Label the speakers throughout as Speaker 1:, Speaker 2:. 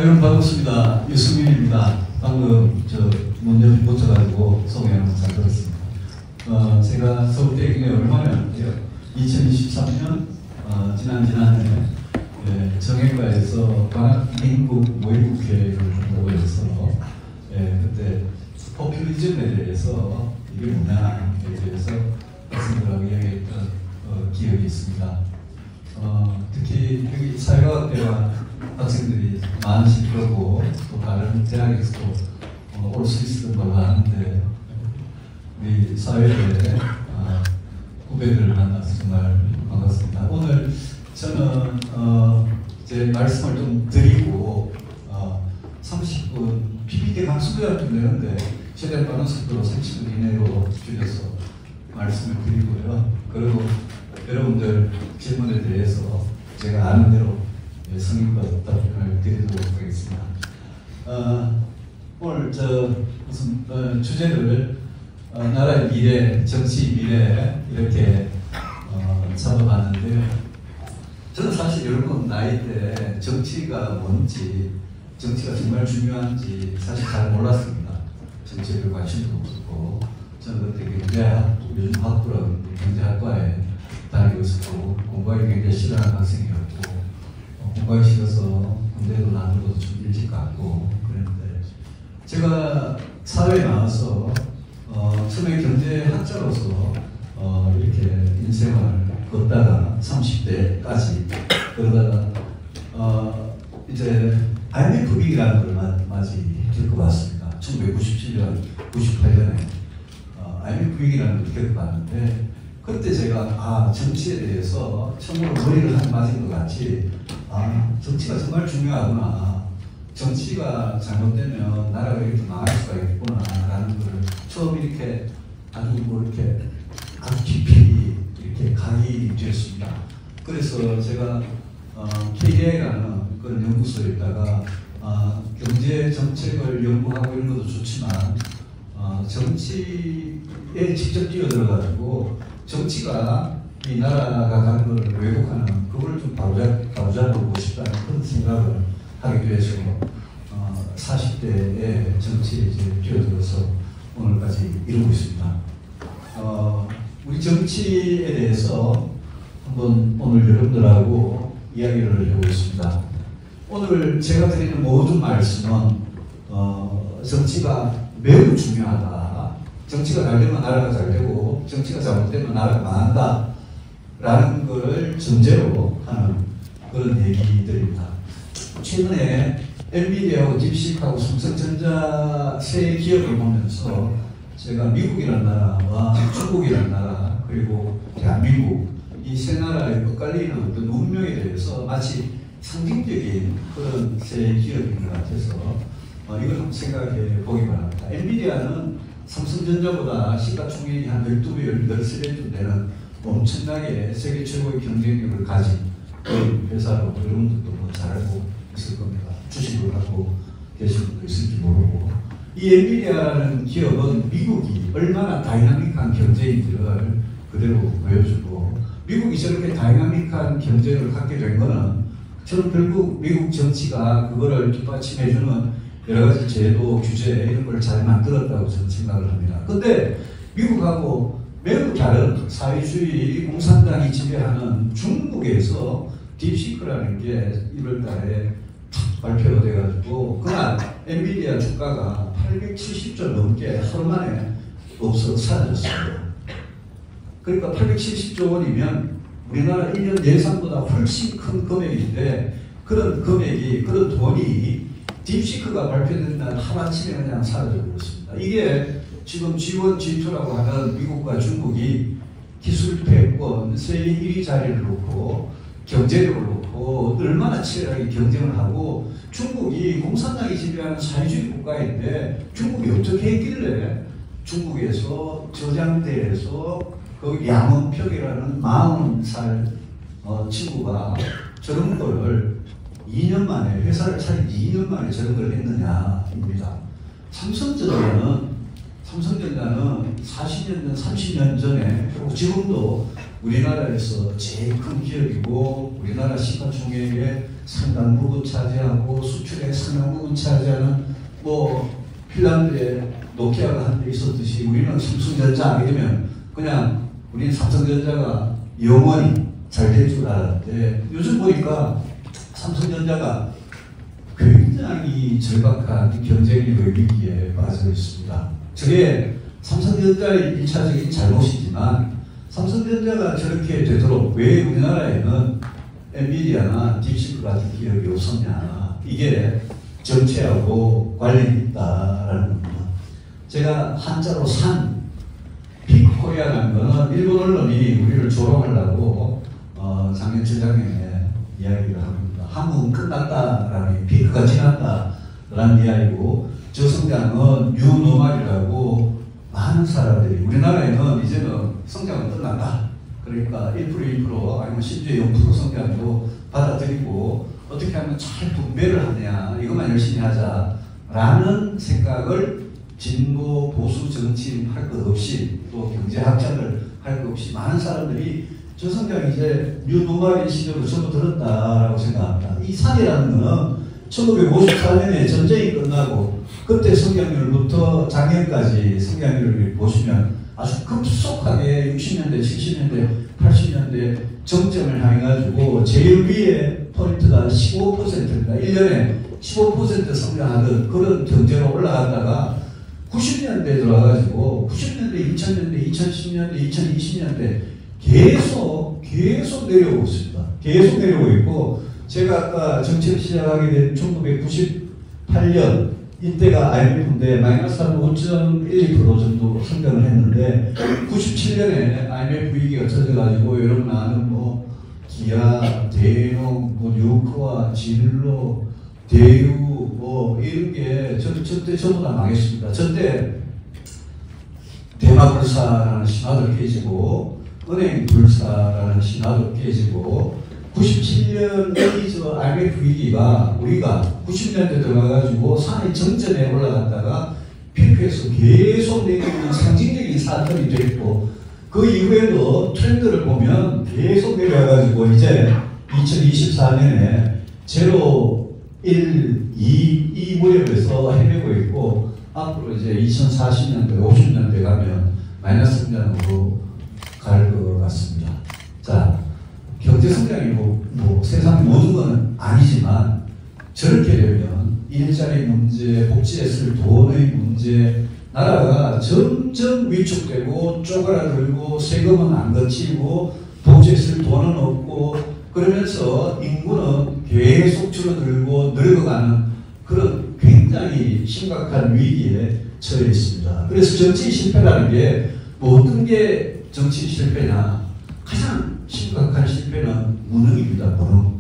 Speaker 1: 여러분 반갑습니다. 유승민입니다. 방금 문제를 고쳐가지고 소개하는 거 잘 들었습니다. 제가 서울대학교에 얼마나 왔는데요. 2023년 지난해 정외과에서 관악민국 모의국회를 한다고 해서 그때 포퓰리즘에 대해서 이게 뭐냐에 대해서 학생들하고 이야기했던 기억이 있습니다. 특히 여기 사회과학대가 학생들이 많으실 거고 또 다른 대학에서도 올 수 있었던 걸로 아는데 우리 사회에 후배들을 만나서 정말 반갑습니다. 오늘 저는 제 말씀을 좀 드리고 30분 PPT 강수가 좀 되는데 최대한 빠른 속도로 30분 이내로 줄여서 말씀을 드리고요. 그리고 여러분들 질문에 대해서 제가 아는 대로 성의껏 답변을 드리도록 하겠습니다. 오늘 무슨 주제를 나라의 미래, 정치 미래 이렇게 잡아봤는데 저는 사실 여러분 나이 때 정치가 뭔지 정치가 정말 중요한지 사실 잘 몰랐습니다. 정치에 별 관심도 없었고 저는 그때 경제학, 요즘 학부라고 경제학과에 다니고 있었고 공부하기 굉장히 싫어하는 학생이었고 공부하기 싫어서 군대도 나누고도 좀 일찍 갔고 그랬는데 제가 사회에 나와서 처음에 경제학자로서 이렇게 인생을 걷다가 30대까지 그러다가 이제 IMF 위기라는 걸 맞이 겪어봤습니다. 1997년, 98년에 IMF 위기라는 걸 겪어봤는데 그때 제가 정치에 대해서 처음으로 머리를 한 맞은 것 같이 정치가 정말 중요하구나. 정치가 잘못되면 나라가 이렇게 망할 수가 있구나 라는 걸 처음 이렇게 아주 깊이 이렇게 각이 되었습니다. 그래서 제가 KDI라는 그런 연구소에 있다가 경제 정책을 연구하고 이런 것도 좋지만 정치에 직접 뛰어들어가지고 정치가 이 나라가 가는 걸 왜곡하는 그걸 좀 바로잡고 싶다는 그런 생각을 하게 돼서 40대에 정치에 이제 뛰어들어서 오늘까지 이루고 있습니다. 우리 정치에 대해서 한번 오늘 여러분들하고 이야기를 해보겠습니다. 오늘 제가 드리는 모든 말씀은 정치가 매우 중요하다. 정치가 잘 되면 나라가 잘 되고 정치가 잘못되면 나라가 망한다 라는 것을 전제로 하는 그런 얘기들입니다. 최근에 엔비디아하고 딥시크하고 삼성전자 세 기업을 보면서 제가 미국이라는 나라와 중국이라는 나라 그리고 대한민국 이 세 나라의 엇갈리는 어떤 운명에 대해서 마치 상징적인 그런 세 기업인 것 같아서 이걸 한번 생각해 보기 바랍니다. 엔비디아는 삼성전자보다 시가총액이 한 12배, 13배쯤 되는 엄청나게 세계 최고의 경쟁력을 가진 회사로 여러분들도 잘 알고 있을 겁니다. 주식을 갖고 계신 분도 있을지 모르고 이 엔비디아라는 기업은 미국이 얼마나 다이나믹한 경제인지를 그대로 보여주고 미국이 저렇게 다이나믹한 경제를 갖게 된 거는 저는 결국 미국 정치가 그거를 뒷받침해주는 여러 가지 제도, 규제 이런 걸 잘 만들었다고 저는 생각을 합니다. 근데 미국하고 매우 다른 사회주의 공산당이 지배하는 중국에서 딥시크라는 게 1월 달에 발표가 돼가지고 그날 엔비디아 주가가 870조 넘게 하루 만에 사라졌어요. 그러니까 870조 원이면 우리나라 1년 예산보다 훨씬 큰 금액인데 그런 금액이, 그런 돈이 딥시크가 발표된 날 하루아침에 그냥 사라져 버렸습니다. 이게 지금 G1, G2라고 하는 미국과 중국이 기술 패권, 세계 1위 자리를 놓고 경제력을 놓고 얼마나 치열하게 경쟁을 하고 중국이 공산당이 지배하는 사회주의 국가인데 중국이 어떻게 했길래 중국에서 저장대에서 그 양은표기라는 40살 친구가 저런 거를 2년 만에 회사를 차린 2년 만에 저런 걸 했느냐입니다. 삼성전자는 40년 전, 30년 전에 그리고 지금도 우리나라에서 제일 큰 기업이고 우리나라 시가총액의 상당 부분 차지하고 수출의 상당 부분 차지하는 뭐 핀란드에 노키아가 한때 있었듯이 우리는 삼성전자 하게 되면 그냥 우리는 삼성전자가 영원히 잘 될 줄 알았는데 요즘 보니까 삼성전자가 굉장히 절박한 경쟁력의 위기에 빠져 있습니다. 저게 삼성전자의 1차적인 잘못이지만 삼성전자가 저렇게 되도록 왜 우리나라에는 엔비디아나 딥시크 같은 기업이 없었냐, 이게 정치하고 관련이 있다라는 겁니다. 제가 한자로 산, 빅코리아라는 거는 일본 언론이 우리를 조롱하려고 작년 전장에 이야기를 합니다. 한국은 끝났다라는, 피크가 지났다라는 이야기고, 저성장은 뉴노멀이라고 많은 사람들이, 우리나라에는 이제는 성장은 끝난다. 그러니까 1%, 2% 아니면 심지어 0% 성장으로 받아들이고 어떻게 하면 잘 분배를 하냐, 이것만 열심히 하자라는 생각을 진보 보수 정치인 할 것 없이 또 경제학자들 할 것 없이 많은 사람들이 저성장 이제 뉴노멀 시대로 접어들었다라고 생각합니다. 이 산이라는 거는 1954년에 전쟁이 끝나고 그때 성장률부터 작년까지 성장률을 보시면 아주 급속하게 60년대, 70년대, 80년대 정점을 향해가지고 제일 위에 포인트가 15%입니다. 1년에 15% 성장하던 그런 경제로 올라갔다가 90년대 들어와가지고 90년대, 2000년대, 2010년대, 2020년대 계속 내려오고 있습니다. 계속 내려오고 있고, 제가 아까 정책을 시작하게 된 1998년 이때가 IMF인데 마이너스 한 5.12% 정도 성장을 했는데 97년에 IMF 위기가 터져가지고 여러분 아는 뭐 기아, 대농, 뭐 뉴코아, 진로, 대유 뭐 이런 게 저때 전부 다 망했습니다. 저때 대마불사라는 신화도 깨지고 은행불사라는 신화도 깨지고 97년의 저 IMF 위기가 우리가 90년대 들어가가지고 산의 정점에 올라갔다가 피크에서 계속 내리는 상징적인 사건이 됐고, 그 이후에도 트렌드를 보면 계속 내려가가지고 이제 2024년에 제로, 1, 2 무렵에서 헤매고 있고, 앞으로 이제 2040년대, 50년대 가면 마이너스 성장으로 갈 것 같습니다. 자, 경제 성장이 뭐 세상 모든 건 아니지만 저렇게 되면 일자리 문제, 복지에 쓸 돈의 문제, 나라가 점점 위축되고 쪼그라들고 세금은 안 거치고 복지에 쓸 돈은 없고 그러면서 인구는 계속 줄어들고 늙어가는 그런 굉장히 심각한 위기에 처해 있습니다. 그래서 정치 실패라는 게 뭐 어떤 게 정치 실패냐, 가장 심각한 실패는 무능입니다. 무능.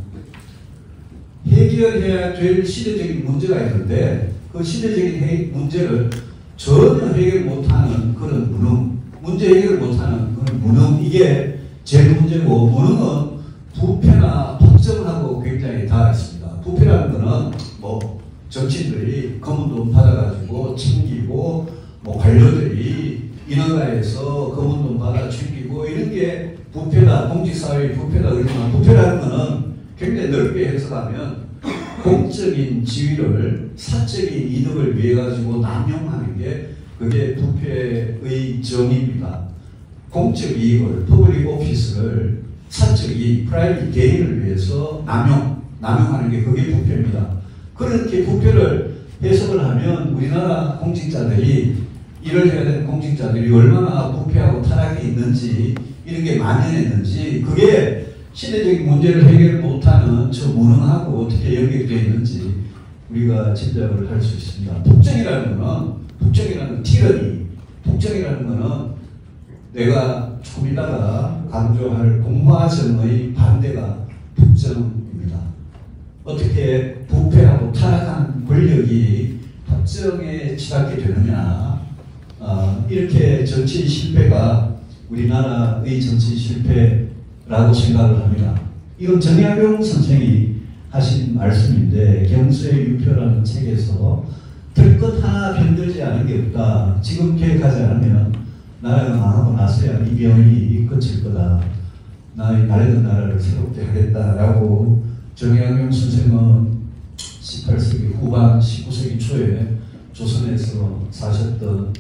Speaker 1: 해결해야 될 시대적인 문제가 있는데 그 시대적인 문제를 전혀 해결 못하는 그런 무능, 문제 해결을 못하는 그런 무능, 이게 제일 문제고, 무능은 부패나 폭정하고 굉장히 닿아 있습니다. 부패라는 거는 뭐 정치인들이 검은 돈 받아가지고 챙기고, 뭐 관료들이 인허가에서 검은 돈 받아 챙기고 이런 게 부패다, 공직사회의 부패다. 그러지만 부패라는 거는 굉장히 넓게 해석하면 공적인 지위를 사적인 이득을 위해 가지고 남용하는 게 그게 부패의 정의입니다. 공적 이익을, 퍼블릭 오피스를 사적 이익, 프라이빗 게인을 위해서 남용하는 게 그게 부패입니다. 그렇게 부패를 해석을 하면 우리나라 공직자들이, 일을 해야 되는 공직자들이 얼마나 부패하고 타락해 있는지, 이런 게 만연했는지, 그게 시대적인 문제를 해결 못하는 저 무능하고 어떻게 연결되어 있는지 우리가 짐작을 할 수 있습니다. 폭정이라는 거는 티러니, 폭정이라는 거는 내가 조금 이따가 강조할 공화정의 반대가 폭정입니다. 어떻게 부패하고 타락한 권력이 폭정에 치닫게 되느냐, 이렇게 정치 실패가 우리나라의 정치 실패라고 생각을 합니다. 이건 정약용 선생이 하신 말씀인데, 경수의 유표라는 책에서 될 것 하나 변들지 않은 게 없다. 지금 계획하지 않으면 나라가 망하고 나서야 이 병이 그칠 거다. 나의 낡은 나라를 새롭게 하겠다라고 정약용 선생은 18세기 후반 19세기 초에 조선에서 사셨던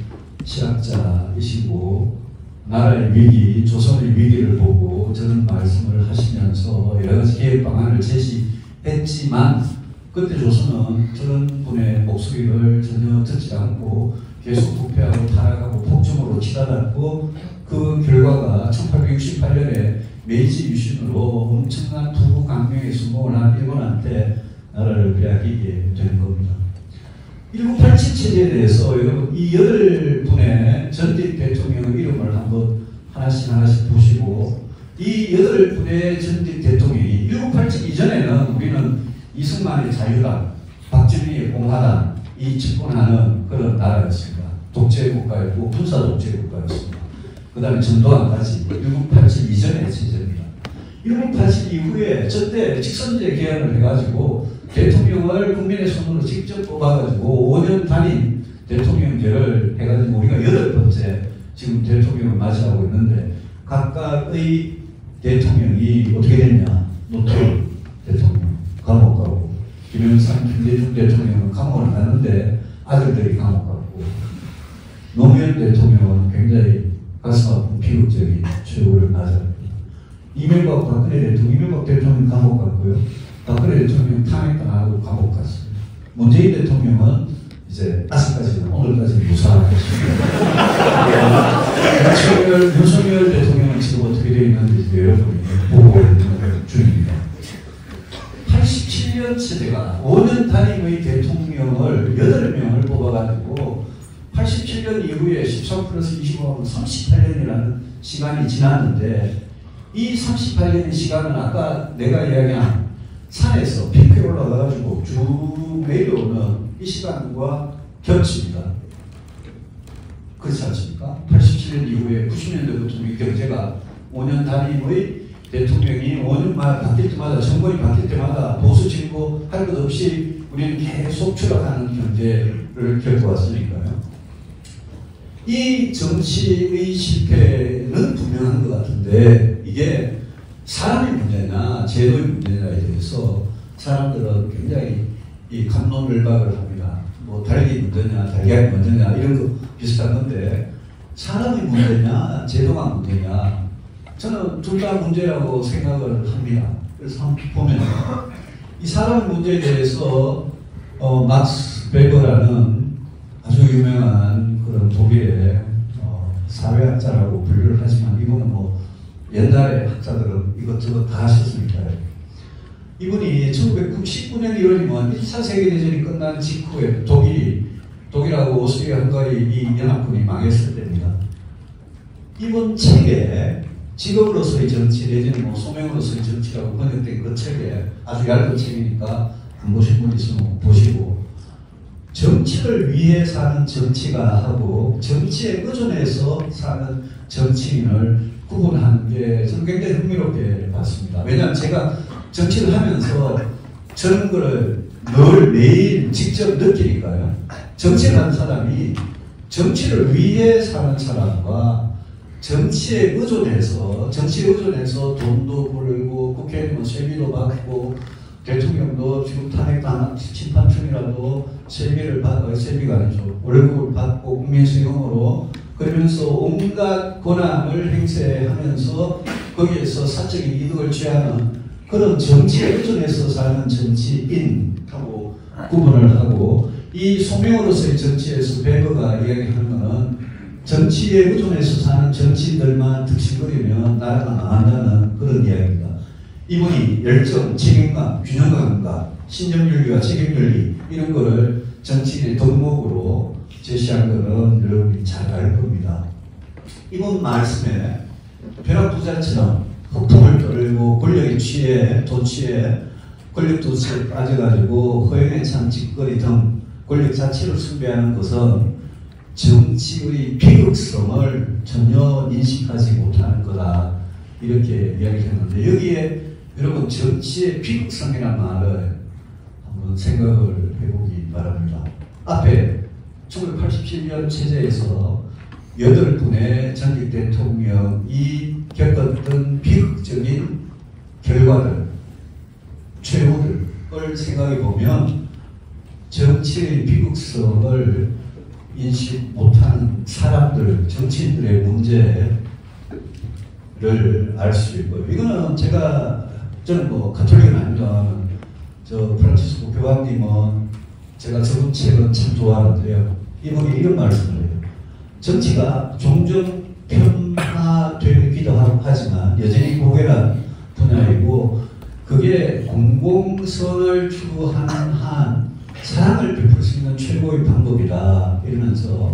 Speaker 1: 실학자이시고 나라의 위기, 조선의 위기를 보고 저런 말씀을 하시면서 여러 가지 개혁 방안을 제시했지만 그때 조선은 저런 분의 목소리를 전혀 듣지 않고 계속 부패하고 타락하고 폭정으로 치달았고 그 결과가 1868년에 메이지 유신으로 엄청난 부강명의 수복을 한 일본한테 나라를 빼앗기게 된 겁니다. 1987 체제에 대해서 여러분 이 8분의 전직 대통령의 이름을 한번 하나씩 보시고 이 8분의 전직 대통령이 1987 이전에는 우리는 이승만의 자유당, 박정희의 공화당 이 집권하는 그런 나라였습니다. 독재국가였고 군사 독재국가였습니다. 그 다음에 전두환까지 1987 이전의 체제입니다. 1987 이후에 저때 직선제 개헌을 해가지고 대통령을 국민의 손으로 직접 뽑아가지고 5년 단임 대통령제를 해가지고 우리가 8번째 지금 대통령을 맞이하고 있는데 각각의 대통령이 어떻게 됐냐. 노태우 대통령 감옥 가고 김영삼, 김대중 대통령은 감옥을 갔는데 아들들이 감옥 가고 노무현 대통령은 굉장히 가슴 아픈 비극적인 최후를 맞았습니다. 이명박 박근혜 대통령 감옥 갔고요. 박근혜 대통령 탄핵당하고 감옥 갔습니다. 문재인 대통령은 이제 아직까지는 오늘까지는 무사하겠습니다. 윤석열 대통령은 지금 어떻게 되어 있는지 여러분이 보고 있는 중입니다. 87년 세대가 5년 단임의 대통령을 8명을 뽑아가지고 87년 이후에 13 플러스 25하면 38년이라는 시간이 지났는데 이 38년의 시간은 아까 내가 이야기한 산에서 핑크에 올라가가지고 쭉 내려오는 이 시간과 겹칩니다. 그렇지 않습니까? 87년 이후에 90년대부터 우리 경제가 5년 단임의 대통령이 5년마다 바뀔 때마다 정권이 바뀔 때마다 보수 진보 할 것 없이 우리는 계속 추락하는 경제를 겪어왔으니까요. 이 정치의 실패는 분명한 것 같은데 이게 사람의 문제냐 제도의 문제냐에 대해서 사람들은 굉장히 이 갑론을박을 합니다. 뭐 달기 문제냐 달걀이 문제냐 이런 거 비슷한 건데 사람의 문제냐 제도가 문제냐 저는 둘 다 문제라고 생각을 합니다. 그래서 한번 보면 이 사람 문제에 대해서 막스 베버라는 아주 유명한 그런 독일의 사회학자라고 분류를 하지만 이분은 뭐 옛날에 학자들은 이것저것 다 하셨으니까요. 이분이 1999년 1월이면 1차 세계대전이 끝난 직후에 독일하고 오스트리아 헝가리 이 연합군이 망했을 때입니다. 이분 책에 직업으로서의 정치 내지는 뭐 소명으로서의 정치라고 번역된 그 책에 아주 얇은 책이니까 안 보신 분 있으면 보시고 정치를 위해 사는 정치가 하고 정치에 의존해서 사는 정치인을 구분하는 게 저는 굉장히 흥미롭게 봤습니다. 왜냐하면 제가 정치를 하면서 저런 거를 늘 매일 직접 느끼니까요. 정치를 하는 사람이 정치를 위해 사는 사람과 정치에 의존해서 돈도 벌고 국회의원 세비도 받고 대통령도 지금 탄핵당 심판 중이라도 세비가 아니죠. 월급을 받고 국민 수용으로 그러면서 온갖 권한을 행사하면서 거기에서 사적인 이득을 취하는 그런 정치에 의존해서 사는 정치인하고 구분을 하고 이 소명으로서의 정치에서 베버가 이야기하는 것은 정치에 의존해서 사는 정치인들만 득실거리면 나라가 망한다는 그런 이야기입니다. 이분이 열정, 책임감, 균형감과 신념윤리와 책임윤리 이런 거를 정치인의 덕목으로 제시한 것은 여러분이 잘 알 겁니다. 이분 말씀에 벼락부자처럼 허풍을 떨고 권력에 취해 도취해 권력 도취에 빠져가지고 허영에 찬 짓거리 등 권력 자체를 숭배하는 것은 정치의 비극성을 전혀 인식하지 못하는 거다 이렇게 이야기했는데 여기에 여러분 정치의 비극성이라는 말을 한번 생각을 해보기 바랍니다. 앞에 1987년 체제에서 8분의 전직 대통령이 겪었던 비극적인 결과를 최후 생각해 보면 정치의 비극성을 인식 못하는 사람들, 정치인들의 문제를 알 수 있고요. 이거는 저는 뭐 가톨릭은 아닙니다만 저 프란치스코 교황님은 제가 저분 책은 참 좋아하는데요. 이분이 이런 말씀을 해요. 정치가 종종 편파되기도 하지만 여전히 고결한 분야이고 그게 공공선을 추구하는 한 사랑을 베풀 수 있는 최고의 방법이다 이러면서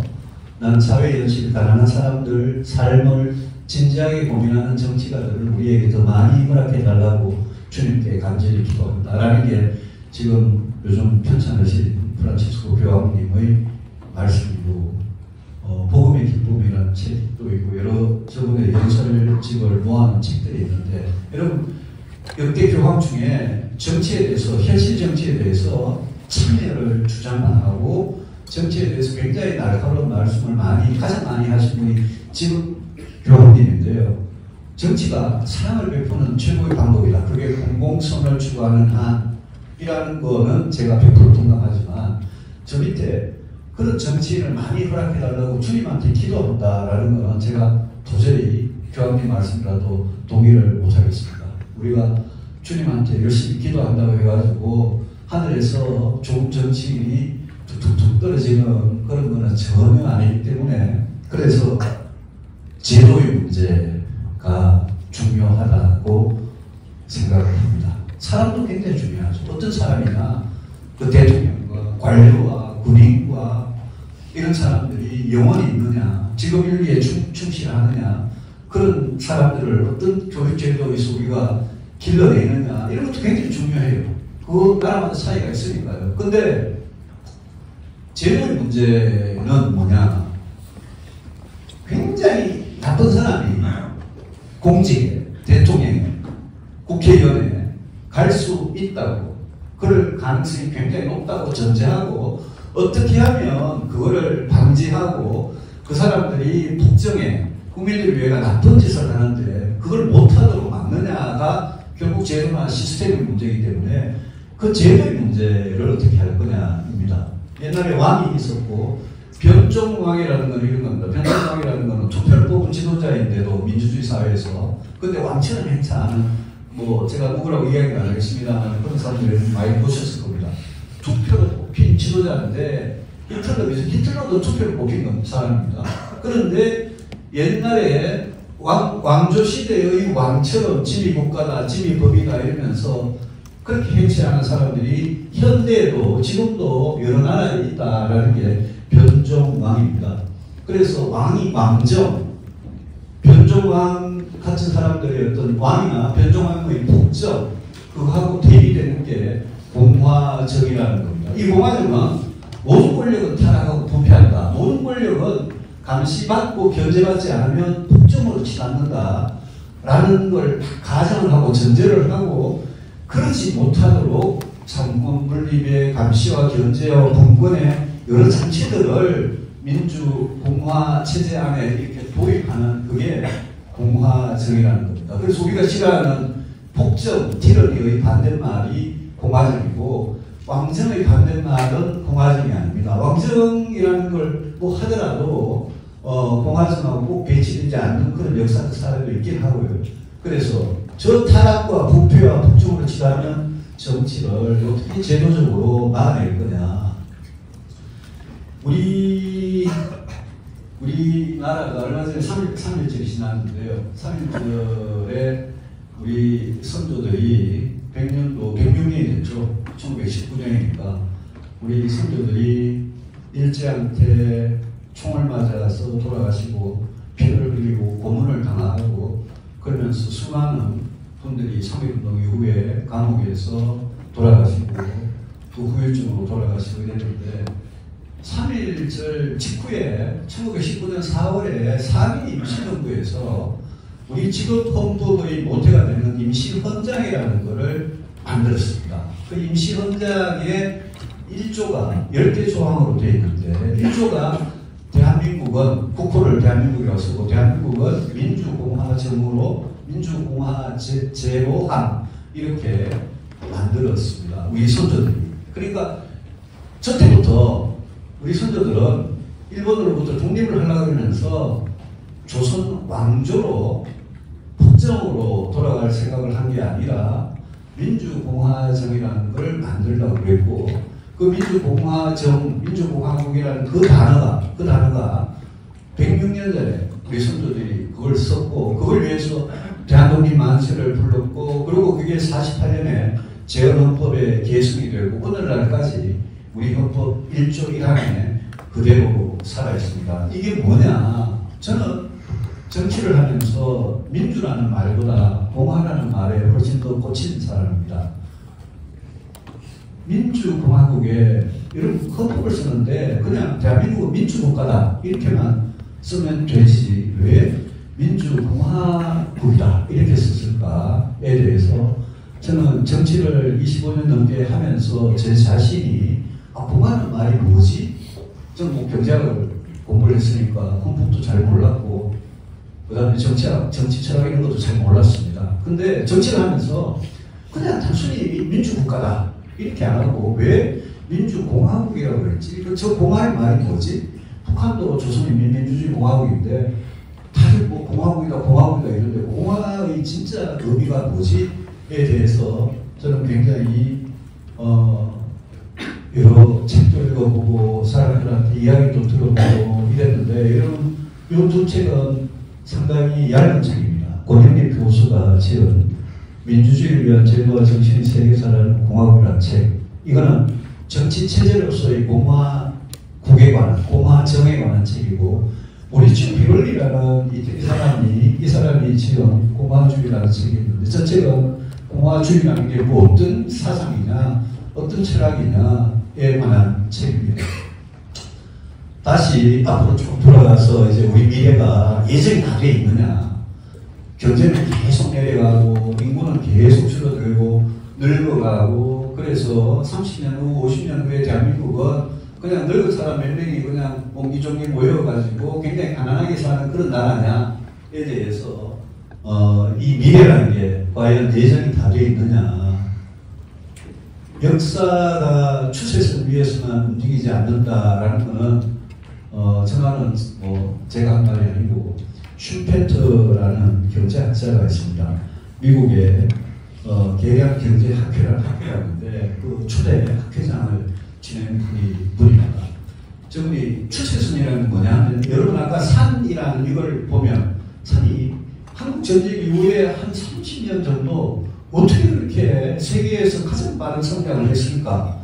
Speaker 1: 난 사회연실 가난한 사람들 삶을 진지하게 고민하는 정치가들을 우리에게 더 많이 허락해달라고 주님께 간절히 기도한다라는 게 지금 요즘 편찬하신 프란치스코 교황님의 말씀이고 복음의 기쁨이라는 책도 있고 여러 저분의 연설집을 모아놓은 책들이 있는데 여러분 역대 교황 중에 정치에 대해서 현실 정치에 대해서 참여를 주장만 하고 정치에 대해서 굉장히 날카로운 말씀을 가장 많이 하신 분이 지금 교황님인데요. 정치가 사랑을 베푸는 최고의 방법이다. 그게 공공선을 추구하는 한이라는 거는 제가 100% 동감하지만 저 밑에 그런 정치인을 많이 허락해달라고 주님한테 기도한다라는 거는 제가 도저히 교황님 말씀이라도 동의를 못하겠습니다. 우리가 주님한테 열심히 기도한다고 해가지고 하늘에서 좋은 정치인이 툭툭툭 떨어지는 그런 거는 전혀 아니기 때문에 그래서 제도의 문제가 중요하다고 생각을 합니다. 사람도 굉장히 중요하죠. 어떤 사람이나 그 대통령과 관료와 군인과 이런 사람들이 영원히 있느냐, 직업 윤리에 충실하느냐, 그런 사람들을 어떤 교육 제도에서 우리가 길러내느냐 이런 것도 굉장히 중요해요. 그 나라마다 차이가 있으니까요. 근데 제도의 문제는 뭐냐? 굉장히 나쁜 사람이 공직에, 대통령에, 국회의원에 갈 수 있다고, 그럴 가능성이 굉장히 높다고 전제하고 어떻게 하면 그거를 방지하고 그 사람들이 국정에 국민들을 위해 나쁜 짓을 하는데 그걸 못하도록 막느냐가 결국 제도나 시스템의 문제이기 때문에 그 제도의 문제를 어떻게 할 거냐입니다. 옛날에 왕이 있었고 변종왕이라는 건 이런 겁니다. 변종왕이라는 거는 투표를 뽑은 지도자인데도 민주주의 사회에서 근데 왕처럼 행차하는 뭐 제가 누구라고 이야기는 안 하겠습니다만 그런 사람들이 많이 보셨을 겁니다. 투표를 뽑힌 지도자인데 히틀러도 투표를 뽑힌 사람입니다. 그런데 옛날에 왕조 시대의 왕처럼 지미 국가다, 지미 법이다 이러면서 그렇게 행세하는 사람들이 현대에도 지금도 여러 나라에 있다라는 게 변종왕입니다. 그래서 왕정, 변종왕 같은 사람들의 어떤 왕이나 변종왕의 폭정, 그거하고 대비되는 게 공화정이라는 겁니다. 이 공화정은 모든 권력은 타락하고 부패한다. 모든 권력은 감시받고 견제받지 않으면 폭정으로 치닫는다. 라는 걸 가정을 하고 전제를 하고 그러지 못하도록 상권 분립의 감시와 견제와 분권의 여러 장치들을 민주공화 체제 안에 이렇게 도입하는 그게 공화정이라는 겁니다. 그래서 우리가 싫어하는 폭정, 티러니의 반대말이 공화정이고 왕정의 반대말은 공화정이 아닙니다. 왕정이라는 걸 뭐 하더라도 공화정하고 꼭 배치되지 않는 그런 역사적 사례도 있긴 하고요. 그래서 저 타락과 부패와 폭정으로 치닫는 정치를 어떻게 제도적으로 막아낼 거냐. 우리나라가 얼마 전에 3.1절이 지났는데요. 3.1절에 우리 선조들이 100년이 됐죠. 1919년이니까 우리 선조들이 일제한테 총을 맞아서 돌아가시고 피를 흘리고 고문을 당하고 그러면서 수많은 분들이 3.1운동 이후에 감옥에서 돌아가시고 또 후유증으로 돌아가시고 이랬는데 3.1절 직후에 1919년 4월에 상임 임시정부에서 우리 직업 헌법의 모태가 되는 임시헌장이라는 것을 만들었습니다. 그 임시헌장에 1조가 10개 조항으로 되어 있는데 1조가 대한민국은 국호를 대한민국이라고 쓰고 대한민국은 민주공화정으로 민주공화제로함 이렇게 만들었습니다. 우리 선조들이. 그러니까 저때부터 우리 선조들은 일본으로부터 독립을 하려고 하면서 조선 왕조로 법정으로 돌아갈 생각을 한 게 아니라 민주공화정이라는 걸 만들려고 그랬고, 그 민주공화정, 민주공화국이라는 그 단어가 106년 전에 우리 선조들이 그걸 썼고, 그걸 위해서 대한독립 만세를 불렀고, 그리고 그게 48년에 재헌헌법에 계승이 되고 오늘날까지 우리 헌법 1조 1항에 그대로 살아있습니다. 이게 뭐냐? 저는 정치를 하면서 민주라는 말보다 공화라는 말에 훨씬 더 꽂힌 사람입니다. 민주공화국에 이런 헌법을 쓰는데 그냥 대한민국은 민주국가다 이렇게만 쓰면 되지 왜 민주공화국이다 이렇게 썼을까에 대해서 저는 정치를 25년 넘게 하면서 제 자신이 공화는 말이 뭐지? 저는 뭐 경제학을 공부를 했으니까 헌법도 잘 몰랐고 그 다음에 정치 철학 이런 것도 잘 몰랐습니다. 근데 정치를 하면서 그냥 단순히 민주국가다 이렇게 안 하고 왜 민주공화국이라고 그랬지? 저 공화의 말이 뭐지? 북한도 조선인민민주주의 공화국인데 다들 뭐 공화국이다 이런데 공화의 진짜 의미가 뭐지? 에 대해서 저는 굉장히 여러 책도 읽어보고 사람들한테 이야기도 들어보고 이랬는데 여러분 이 두 책은 상당히 얇은 책입니다. 권영립 교수가 지은 민주주의를 위한 제도와 정신의 세계사라는 공화국이라는 책. 이거는 정치 체제로서의 공화국에 관한, 공화정에 관한 책이고, 모리츠 비롤리라는 이 사람이 지은 공화주의라는 책이 있는데, 저 책은 공화주의라는 게 뭐 어떤 사상이냐, 어떤 철학이냐에 관한 책입니다. 다시 앞으로 쭉 돌아가서 이제 우리 미래가 예정이 다 돼 있느냐. 경제는 계속 내려가고, 인구는 계속 줄어들고, 늙어가고, 그래서 30년 후, 50년 후에 대한민국은 그냥 늙은 사람 몇 명이 그냥 옹기종기 모여가지고 굉장히 가난하게 사는 그런 나라냐에 대해서 이 미래라는 게 과연 예정이 다 돼 있느냐. 역사가 추세선 위에서만 움직이지 않는다라는 것은 저는 뭐 제가 한 말이 아니고 슈펜터라는 경제학자가 있습니다. 미국의 계량 경제학회라는 학회가 있는데 그 초대 학회장을 지낸 분입니다. 저분이 추세선이라는 뭐냐면 여러분 아까 산이라는 이걸 보면 산이 한국 전쟁 이후에 한 30년 정도 어떻게 그렇게 세계에서 가장 빠른 성장을 했습니까?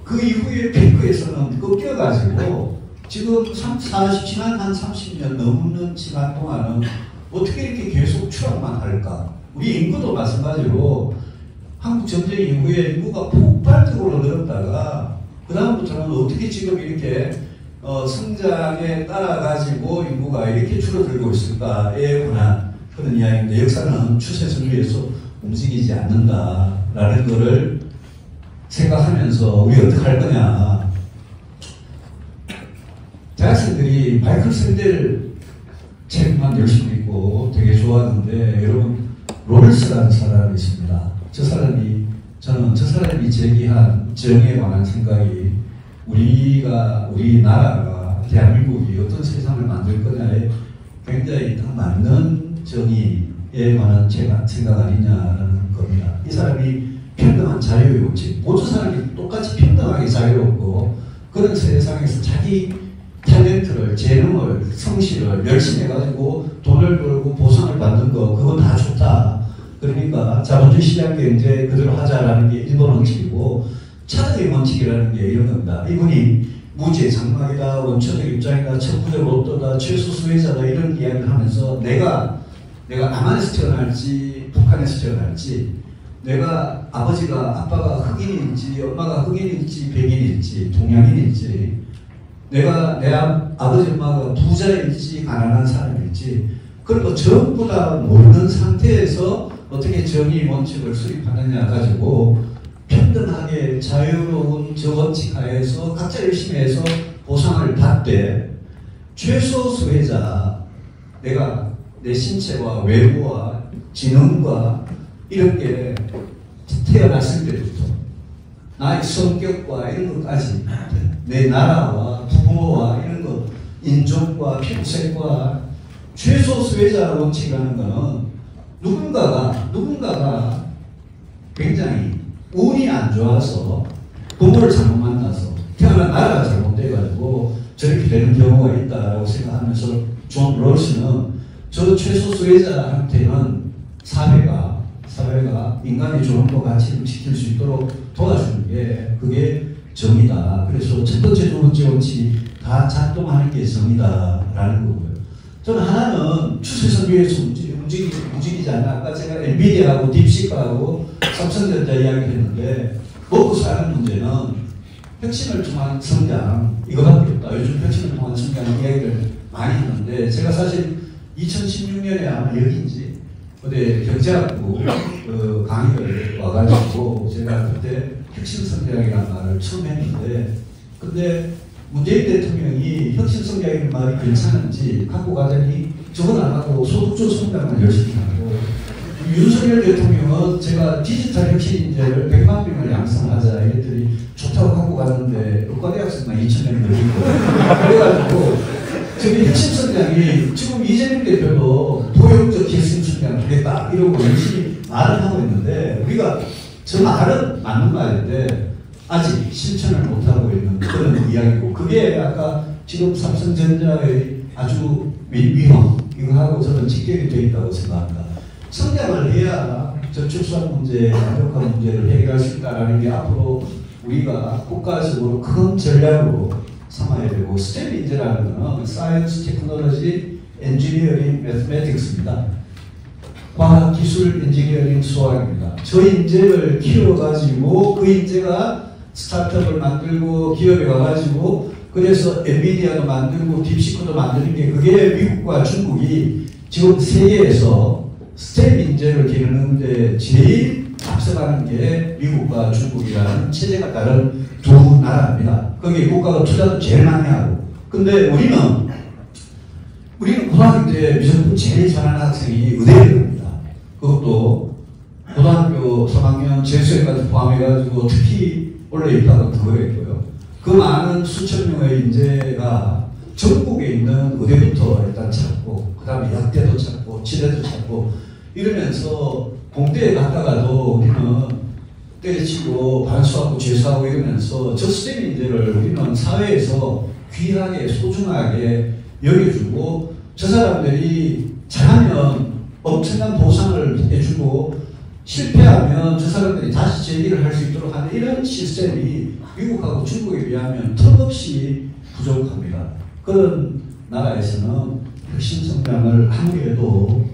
Speaker 1: 그 이후에 피크에서는 꺾여가지고 지금 지난 한 30년 넘는 시간 동안은 어떻게 이렇게 계속 추락만 할까? 우리 인구도 마찬가지로 한국 전쟁 이후에 인구가 폭발적으로 늘었다가 그 다음부터는 어떻게 지금 이렇게 성장에 따라가지고 인구가 이렇게 줄어들고 있을까에 관한 그런 이야기인데 역사는 추세선 위에서 움직이지 않는다라는 것을 생각하면서 우리 어떻게 할 거냐. 대학생들이 마이클 샌델 책만 열심히 읽고 되게 좋아하는데 여러분 롤스라는 사람이 있습니다. 저는 저 사람이 제기한 정에 관한 생각이 우리나라가 대한민국이 어떤 세상을 만들 거냐에 굉장히 딱 맞는 정의에 관한 생각 아니냐라는 겁니다. 이 사람이 평등한 자유의 원칙, 모든 사람이 똑같이 평등하게 자유롭고 그런 세상에서 자기 탤런트를, 재능을, 성실을 열심히 해가지고 돈을 벌고 보상을 받는 거 그거 다 좋다. 그러니까 자본주의 시장 경제 그대로 하자라는 게 일본 원칙이고 차등의 원칙이라는 게 이런 겁니다. 이분이 무죄 장막이다, 원초적 입장이다, 천부적 로또다, 최소 수혜자다 이런 이야기를 하면서 내가 남한에서 태어날지 북한에서 태어날지 내가 아빠가 흑인일지 엄마가 흑인일지 백인일지 동양인일지 내가 내 아버지 엄마가 부자일지 가난한 사람일지 그런 거 전부 다 모르는 상태에서 어떻게 정의 원칙을 수립하느냐 가지고 평등하게 자유로운 저 원칙 하에서 각자 열심히 해서 보상을 받되 최소 수혜자 내가 내 신체와 외모와 지능과 이런 게 태어났을 때부터 나의 성격과 이런 것까지 내 나라와 부모와 이런 것, 인종과 피부색과 최소 수혜자 원칙이라는 것은 누군가가 굉장히 운이 안 좋아서 부모를 잘못 만나서 태어난 나라가 잘못돼가지고 저렇게 되는 경우가 있다고 생각하면서 존 롤스는 저 최소 수혜자한테는 사회가 인간의 존엄과 가치를 지킬 수 있도록 도와주는 게 그게 정의다. 그래서 첫 번째, 두 번째 원칙이 다 작동하는 게 정의다라는 거고요. 저는 하나는 추세선 위에서 움직이지 않나. 아까 제가 엔비디아하고 딥시크하고 삼성전자 이야기했는데 먹고 사는 문제는 혁신을 통한 성장 이거밖에 없다. 요즘 혁신을 통한 성장 이야기를 많이 하는데 제가 사실 2016년에 아마 여기인지 어디 경제학부 강의를 와가지고 제가 그때 혁신성장이라는 말을 처음 했는데 근데 문재인 대통령이 혁신성장이라는 말이 괜찮은지 갖고 가자니 저건 안 하고 소득주 성장만 열심히 하고 윤석열 대통령은 제가 디지털 혁신인재를 100만 명을 양성하자 이랬더니 좋다고 갖고 갔는데 의과대학생만 2,000명 늘리고 그래가지고 저기 혁신성장이 지금 이재명 대표도 도형적 혁신성장 하겠다 이러고 열심히 말을 하고 있는데 우리가 저 말은 맞는 말인데 아직 실천을 못하고 있는 그런 이야기고 그게 아까 지금 삼성전자의 아주 위험 이거하고 저는 직결이 되어 있다고 생각합니다. 성장을 해야 저출산 문제, 양극화 문제를 해결할 수 있다는 게 앞으로 우리가 국가적으로 큰 전략으로 삼아야 되고 스템 인재라는 것은 사이언스, 테크놀로지, 엔지니어링, 매스매틱스입니다. 과학, 기술, 엔지니어링, 수학입니다. 저 인재를 키워가지고 그 인재가 스타트업을 만들고 기업에 와가지고 그래서 엔비디아도 만들고 딥시크도 만드는 게 그게 미국과 중국이 지금 세계에서 스템 인재를 기르는데 제일 앞서가는 게 미국과 중국이라는 체제가 다른 두 나라입니다. 거기에 국가가 투자도 제일 많이 하고. 근데 우리는 고등학교 때 무조건 제일 잘하는 학생이 의대를 갑니다. 그것도 고등학교 3학년 재수생까지 포함해가지고 특히 원래 입학은 그거였고요. 그 많은 수천 명의 인재가 전국에 있는 의대부터 일단 찾고 그 다음에 약대도 찾고 치대도 찾고 이러면서 공대에 갔다가도 우리는 때려치고 반수하고 재수하고 이러면서 저 스템 인재를 우리는 사회에서 귀하게 소중하게 여겨주고 저 사람들이 잘하면 엄청난 보상을 해주고 실패하면 저 사람들이 다시 재기를 할 수 있도록 하는 이런 시스템이 미국하고 중국에 비하면 턱없이 부족합니다. 그런 나라에서는 혁신 성장을 아무리 해도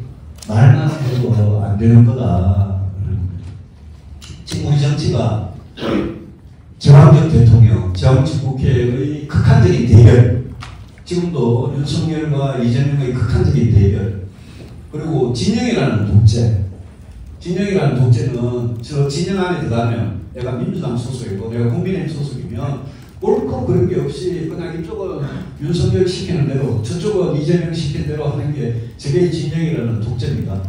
Speaker 1: 말만 해도 안 되는 거다. 지금 우리 정치가 정황적 대통령, 정황적 국회의 극한적인 대결, 지금도 윤석열과 이재명의 극한적인 대결, 그리고 진영이라는 독재. 진영이라는 독재는 저 진영 안에 들어가면 내가 민주당 소속이고 내가 국민의힘 소속이면 옳고 그런 게 없이 그냥 이쪽은 윤석열 시키는 대로 저쪽은 이재명 시키는 대로 하는 게 저게 진영이라는 독재입니다.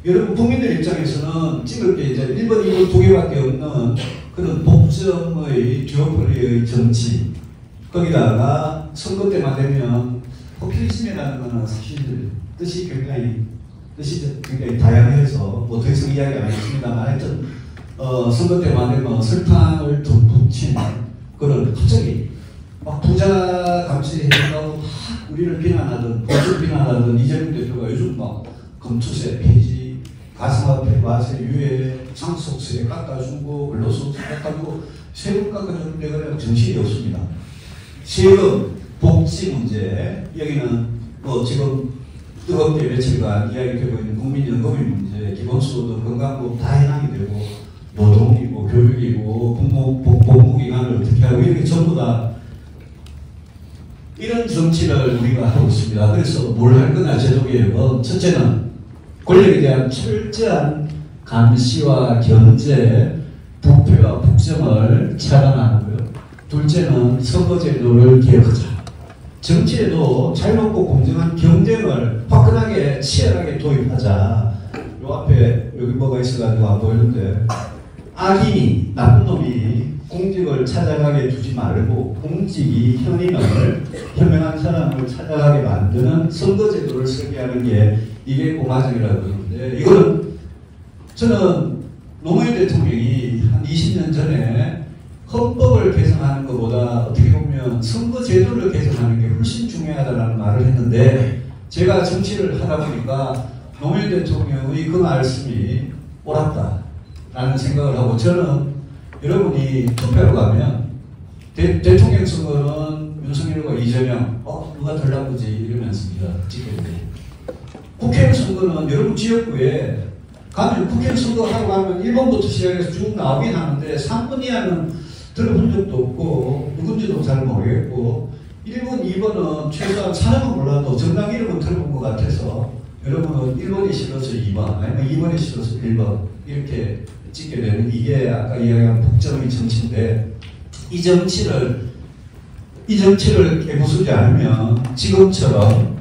Speaker 1: 여러분 국민들 입장에서는 찍을 게 이제 1번, 2번 두 개밖에 없는 그런 독점의 듀오폴리의 정치 거기다가 선거 때만 되면 포퓰리즘이라는 거는 사실 뜻이 굉장히 다양해서 뭐 더 이상 이야기 안 하겠습니다만 하여튼 선거 때만 되면 설탕을 덧붙인 그런 갑자기 막 부자 감시해가고 우리를 비난하던 보수 비난하던 이재명 대표가 요즘 막 검투세 폐지 가상화폐 과세 유예 상속세 깎아주고 근로소득 깎아주고 세금 깎아주는데 그냥 정신이 없습니다. 세금 복지 문제 여기는 뭐 지금 뜨겁게 며칠간 이야기되고 있는 국민연금의 문제, 기본소득, 건강보험 다 해당이 되고 노동이고 교육이고 복무기간을 어떻게 하고 이런 게 전부 다 이런 정치를 우리가 하고 있습니다. 그래서 뭘 할 거냐 제도개혁은 첫째는 권력에 대한 철저한 감시와 견제, 부패와 폭정을 차단하고요. 둘째는 선거제도를 개혁하자. 정치에도 자유롭고 공정한 경쟁을 화끈하게 치열하게 도입하자. 요 앞에 여기 뭐가 있어가지고 안 보이는데 악인이, 나쁜 놈이 공직을 찾아가게 두지 말고 공직이 현명한 사람을 찾아가게 만드는 선거제도를 설계하는 게 이게 공화정이라고 그러는데, 이거는 저는 노무현 대통령이 한 20년 전에 헌법을 개정하는 것보다 어떻게 보면 선거제도를 개정하는 게 훨씬 중요하다는 말을 했는데, 제가 정치를 하다 보니까 노무현 대통령의 그 말씀이 옳았다라는 생각을 하고, 저는 여러분이 투표로 가면 대통령 선거는 윤석열과 이재명 누가 덜 나쁘지 이러면서 찍게 돼요. 국회의원 선거는 여러분 지역구에 가면 국회의원 선거하고 가면 1번부터 시작해서 쭉 나오긴 하는데 3번 이하는 들어본 적도 없고 누군지도 잘 모르겠고, 1번, 2번은 최소한 사람은 몰라도 정당 이름은 들어본 것 같아서 여러분은 1번이 싫어서 2번 아니면 2번이 싫어서 1번 이렇게 찍게 되는, 이게 아까 이야기한 복잡의 정치인데, 이 정치를 깨부수지 않으면 지금처럼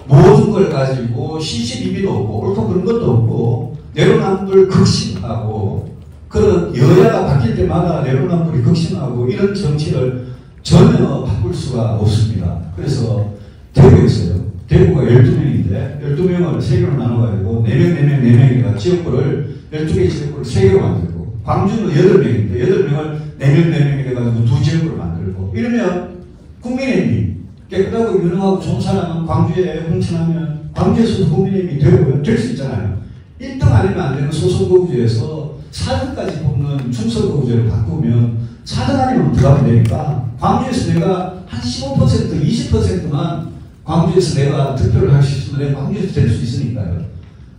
Speaker 1: 모든 걸 가지고 시시비비도 없고 옳고 그런 것도 없고 내로남불 극심하고, 그런 여야가 바뀔 때마다 내로남불이 극심하고 이런 정치를 전혀 바꿀 수가 없습니다. 그래서 대구에서요. 대구가 12명인데 12명을 3개로 나눠가지고 4명에다가 지역구를 12개 지역구를 3개로 만들고, 광주는 8명인데 8명을 4명이 돼가지고 2지역구로 만들고, 이러면 국민의힘이 깨끗하고 유능하고 좋은 사람은 광주에 홍천하면 광주에서도 국민의힘이 될 수 있잖아요. 1등 아니면 안 되는 소선거구제에서 4등까지 뽑는 중선거구제를 바꾸면 4등 아니면 들어가면 되니까, 광주에서 내가 한 15%, 20%만 광주에서 내가 득표를 할 수 있으면 내가 광주에서 될 수 있으니까요.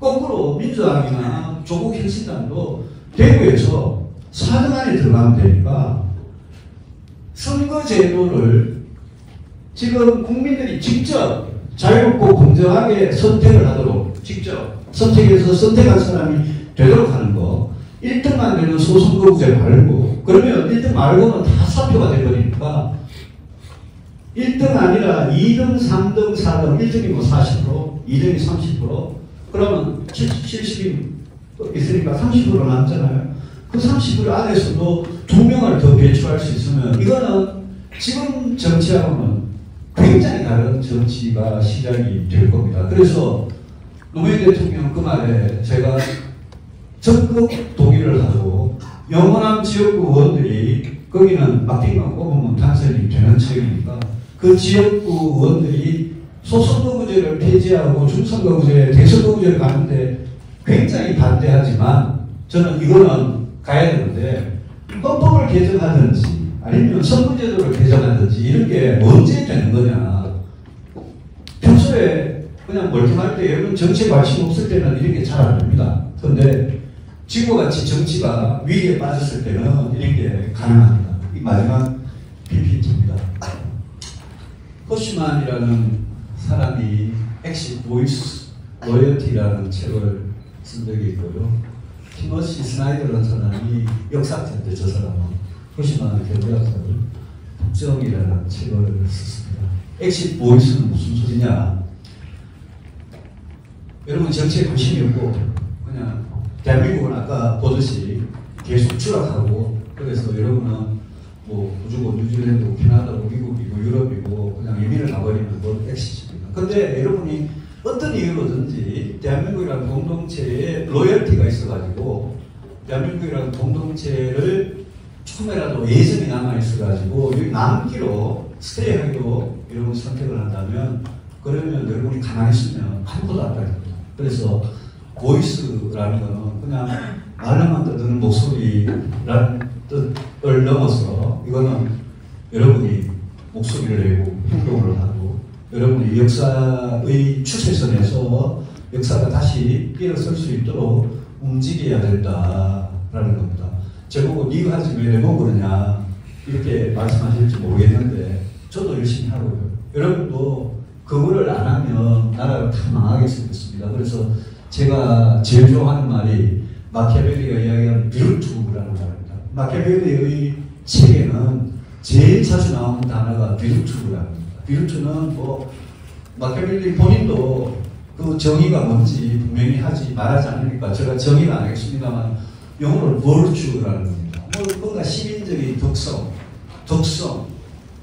Speaker 1: 거꾸로 민주당이나 조국혁신당도 대구에서 4등 안에 들어가면 되니까, 선거제도를 지금 국민들이 직접 자유롭고 공정하게 선택을 하도록, 직접 선택해서 선택한 사람이 되도록 하는 거, 1등만 되는 소선거구제 말고, 그러면 1등 말고는 다 사표가 돼버리니까 1등 아니라 2등, 3등, 4등, 1등이 뭐 40%, 2등이 30%, 그러면 70이 있으니까 30% 남잖아요. 그 30% 안에서도 2명을 더 배출할 수 있으면, 이거는 지금 정치하고는 굉장히 다른 정치가 시작이 될 겁니다. 그래서 노무현 대통령 그 말에 제가 적극 동의를 하고, 영원한 지역구 의원들이, 거기는 막대기만 꼽으면 당선이 되는 책이니까 그 지역구 의원들이 소선거구제를 폐지하고 중선거구제, 대선거구제를 가는데 굉장히 반대하지만, 저는 이거는 가야 되는데 헌법을 개정하든지 아니면 선거제도를 개정하든지 이런 게 언제 되는 거냐. 평소에 그냥 멀쩡할 때, 여러분 정치에 관심 없을 때는 이런 게 잘 안 됩니다. 그런데 지금과 같이 정치가 위기에 빠졌을 때는 이런 게 가능합니다. 이 마지막 PPT입니다. 호시만이라는 사람이 엑시 보이스 로열티라는 책을 쓴 적이 있고요. 티머시 스나이더라는 사람이 역사학자인데, 저 사람은 호시만의 경제학자를 북정이라는 책을 썼습니다. 엑시 보이스는 무슨 소리냐? 여러분 정치에 관심이 없고 그냥 대한민국은 아까 보듯이 계속 추락하고, 그래서 여러분은 뭐 우주고 뉴질랜드고 캐나다고 미국이고 유럽이고 그냥 이민을 가버리는 건 엑시입니다. 근데 여러분이 어떤 이유로든지 대한민국이라는 공동체에 로열티가 있어가지고, 대한민국이라는 공동체를 조금이라도 예전이 남아있어가지고 여기 남기로 스테이하기로 여러분 선택을 한다면, 그러면 여러분이 가만히 있으면 아무것도 안 됩니다. 그래서 보이스라는 거는 그냥 말로만 듣는 목소리라는 뜻을 넘어서, 이거는 여러분이 목소리를 내고 행동을 하고 여러분이 역사의 추세선에서 역사가 다시 일어설 수 있도록 움직여야 된다라는 겁니다. 저보고 네가 하지 왜 내보고 그러냐 이렇게 말씀하실지 모르겠는데, 저도 열심히 하고요. 여러분도 그거를 안 하면 나라가 다 망하게 생겼습니다. 그래서 제가 제일 좋아하는 말이 마키아벨리가 이야기하는 비르투라는 말입니다. 마키아벨리의 책에는 제일 자주 나오는 단어가 비르투라는 겁니다. 비르투는 뭐 마키아벨리 본인도 그 정의가 뭔지 분명히 말하지 않으니까 제가 정의는 안 하겠습니다만, 영어로 virtue라는 겁니다. 뭔가 시민적인 덕성,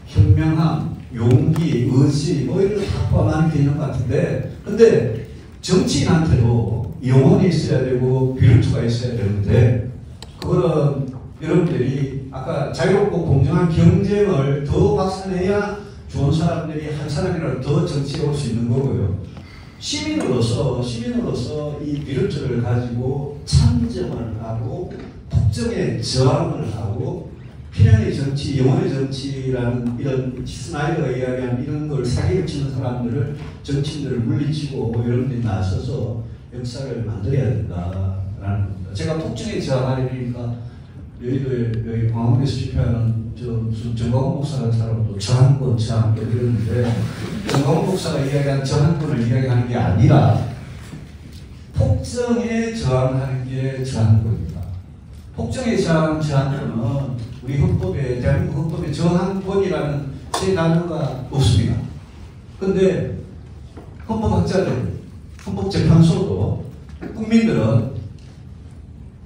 Speaker 1: 현명함, 용기, 의지 뭐 이런 다 포함하는 개념 같은데, 근데 정치인한테도 영혼이 있어야 되고 비르투가 있어야 되는데, 그거는 여러분들이 아까 자유롭고 공정한 경쟁을 더 확산해야 좋은 사람들이 한 사람이라도 더 정치에 올 수 있는 거고요. 시민으로서 이 비르투를 가지고 참정을 하고 독점에 저항을 하고 필연의 정치, 영혼의 정치라는 이런 스나이더가 이야기하는 이런 걸 사기를 치는 사람들을, 정치인들을 물리치고 여러분들이 나서서 역사를 만들어야 된다라는 겁니다. 제가 독점에 저항하려니까 여기 광화문에서 집회하는 무슨 정광훈 목사라는 사람도 저항권 이러는데, 정광훈 목사가 이야기한 저항권을 이야기하는 게 아니라 폭정에 저항하는 게 저항권입니다. 폭정에 저항권은 우리 헌법에, 대한민국 헌법에 저항권이라는 세 단어가 없습니다. 근데 헌법학자들, 헌법재판소도 국민들은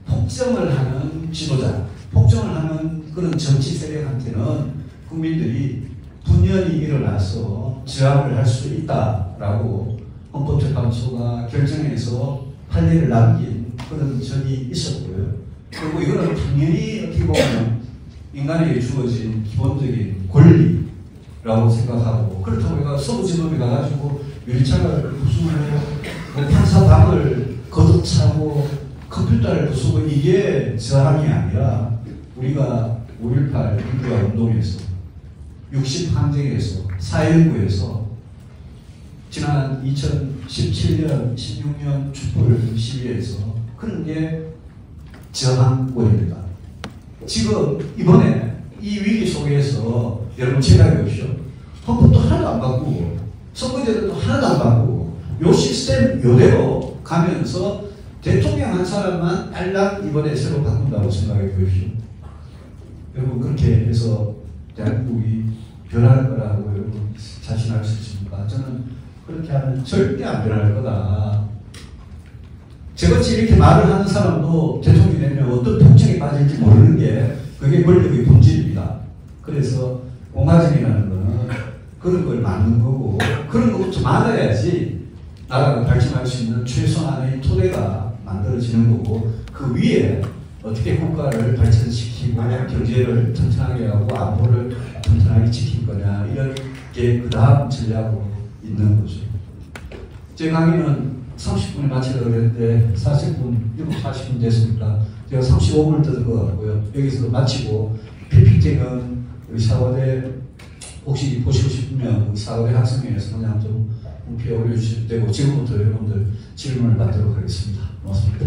Speaker 1: 폭정을 하는 지도자, 폭정을 하는 그런 정치 세력한테는 국민들이 분연히 일어나서 저항을 할 수 있다라고 헌법재판소가 결정해서 판례를 남긴 그런 적이 있었고요. 그리고 이거는 당연히 어떻게 보면 인간에게 주어진 기본적인 권리라고 생각하고, 그렇다고 우리가 서부지법에 가가지고 유리창을 부수고 판사방을 거듭차고 컴퓨터를 부수고 이게 저항이 아니라, 우리가 5.18 민주화 운동에서 60 항쟁에서 4.19에서 지난 2017년 16년 촛불 시위에서 그런 게 저항권입니다. 지금 이번에 이 위기 속에서 여러분 생각해 보십시오. 헌법도 하나도 안 바꾸고 선거제도도 하나도 안 바꾸고 요 시스템 요대로 가면서 대통령 한 사람만 딸랑 이번에 새로 바꾼다고 생각해 보십시오. 여러분 그렇게 해서 대한민국이 변할 거라고 여러분 자신할 수 있습니까? 저는 그렇게 하면 절대 안 변할 거다. 저같이 이렇게 말을 하는 사람도 대통령이 되면 어떤 폭정에 빠질지 모르는 게 그게 권력의 본질입니다. 그래서 공화정이라는 거는 그런 걸 막는 거고, 그런 것부터 막아야지 나라가 발전할 수 있는 최소한의 토대가 만들어지는 거고, 그 위에 어떻게 국가를 발전시키고 경제를 튼튼하게 하고 안보를 튼튼하게 지킬 거냐, 이런 게 그 다음 전략으로 있는 거죠. 제 강의는 30분에 마치려고 그랬는데 7시 40분 됐습니다. 제가 35분을 뜯은 것 같고요. 여기서 마치고 PPT는 우리 사과대 혹시 보시고 싶으면 사과대 학생회에서 그냥 좀 홈페이지에 올려주시면 되고, 지금부터 여러분들 질문을 받도록 하겠습니다. 고맙습니다.